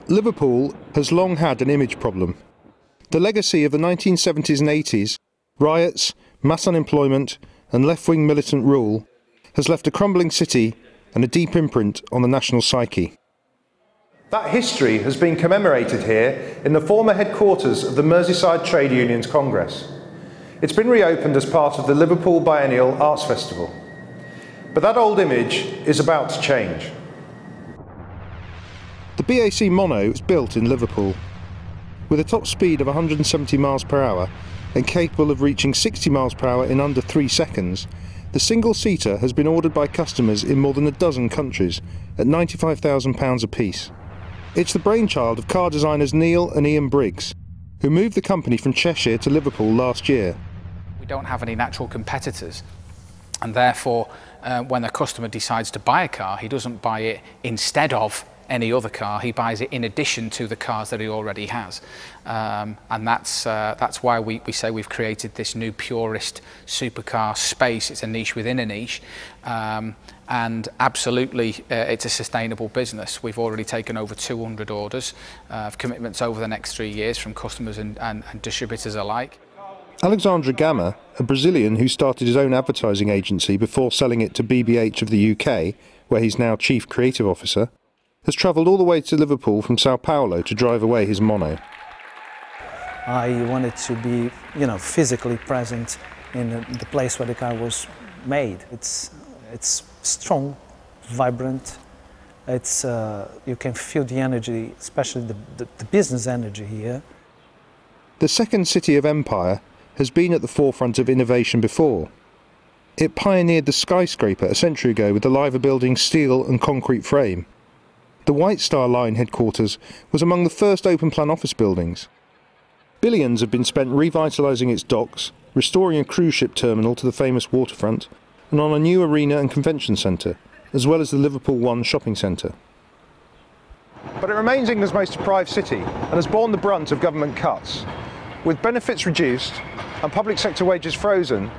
Liverpool has long had an image problem. The legacy of the 1970s and 80s, riots, mass unemployment and left-wing militant rule has left a crumbling city and a deep imprint on the national psyche. That history has been commemorated here in the former headquarters of the Merseyside Trade Unions Congress. It's been reopened as part of the Liverpool Biennial Arts Festival. But that old image is about to change. The BAC Mono is built in Liverpool. With a top speed of 170 miles per hour and capable of reaching 60 miles per hour in under 3 seconds, the single-seater has been ordered by customers in more than a dozen countries at £95,000 apiece. It's the brainchild of car designers Neil and Ian Briggs, who moved the company from Cheshire to Liverpool last year. We don't have any natural competitors, and therefore when a customer decides to buy a car, he doesn't buy it instead of any other car, he buys it in addition to the cars that he already has. And that's why we say we've created this new purist supercar space. It's a niche within a niche, and absolutely it's a sustainable business. We've already taken over 200 orders of commitments over the next 3 years from customers and distributors alike. Alexandre Gama, a Brazilian who started his own advertising agency before selling it to BBH of the UK, where he's now Chief Creative Officer, has travelled all the way to Liverpool from Sao Paulo to drive away his Mono. I wanted to be, physically present in the place where the car was made. It's strong, vibrant. You can feel the energy, especially the business energy here. The second city of empire has been at the forefront of innovation before. It pioneered the skyscraper a century ago with the Liver Building's steel and concrete frame. The White Star Line headquarters was among the first open-plan office buildings. Billions have been spent revitalising its docks, restoring a cruise ship terminal to the famous waterfront, and on a new arena and convention centre, as well as the Liverpool One shopping centre. But it remains England's most deprived city and has borne the brunt of government cuts. With benefits reduced and public sector wages frozen,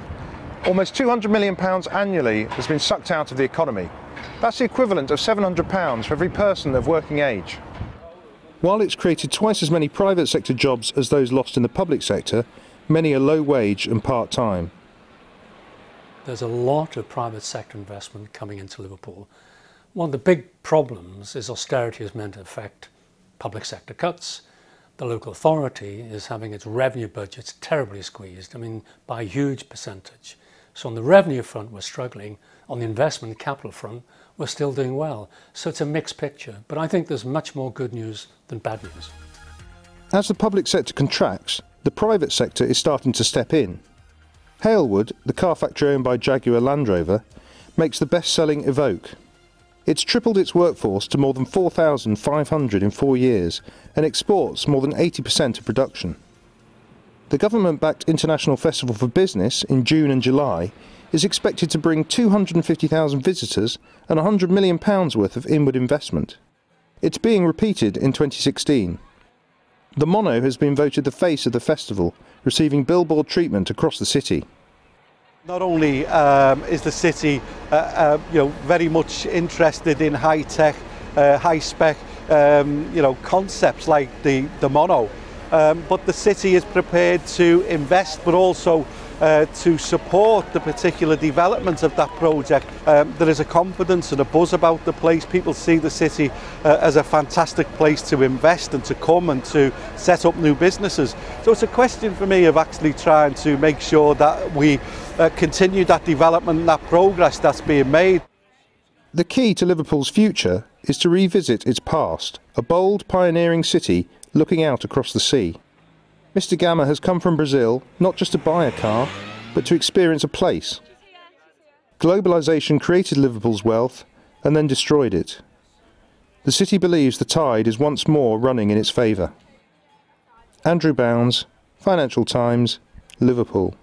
almost £200 million annually has been sucked out of the economy. That's the equivalent of £700 for every person of working age. While it's created twice as many private sector jobs as those lost in the public sector, many are low wage and part-time. There's a lot of private sector investment coming into Liverpool. One of the big problems is austerity has meant to affect public sector cuts. The local authority is having its revenue budgets terribly squeezed, by a huge percentage. So on the revenue front, we're struggling. On the investment capital front, we're still doing well. So it's a mixed picture, but I think there's much more good news than bad news. As the public sector contracts, the private sector is starting to step in. Halewood, the car factory owned by Jaguar Land Rover, makes the best-selling Evoque. It's tripled its workforce to more than 4,500 in 4 years and exports more than 80% of production. The government-backed International Festival for Business in June and July is expected to bring 250,000 visitors and £100 million worth of inward investment. It's being repeated in 2016. The Mono has been voted the face of the festival, receiving billboard treatment across the city. Not only is the city very much interested in high-tech, high-spec concepts like the Mono, but the city is prepared to invest, but also to support the particular development of that project. There is a confidence and a buzz about the place. People see the city as a fantastic place to invest and to come and to set up new businesses. So it's a question for me of actually trying to make sure that we continue that development and that progress that's being made. The key to Liverpool's future is to revisit its past, a bold, pioneering city looking out across the sea. Mr. Gama has come from Brazil not just to buy a car, but to experience a place. Globalisation created Liverpool's wealth and then destroyed it. The city believes the tide is once more running in its favour. Andrew Bounds, Financial Times, Liverpool.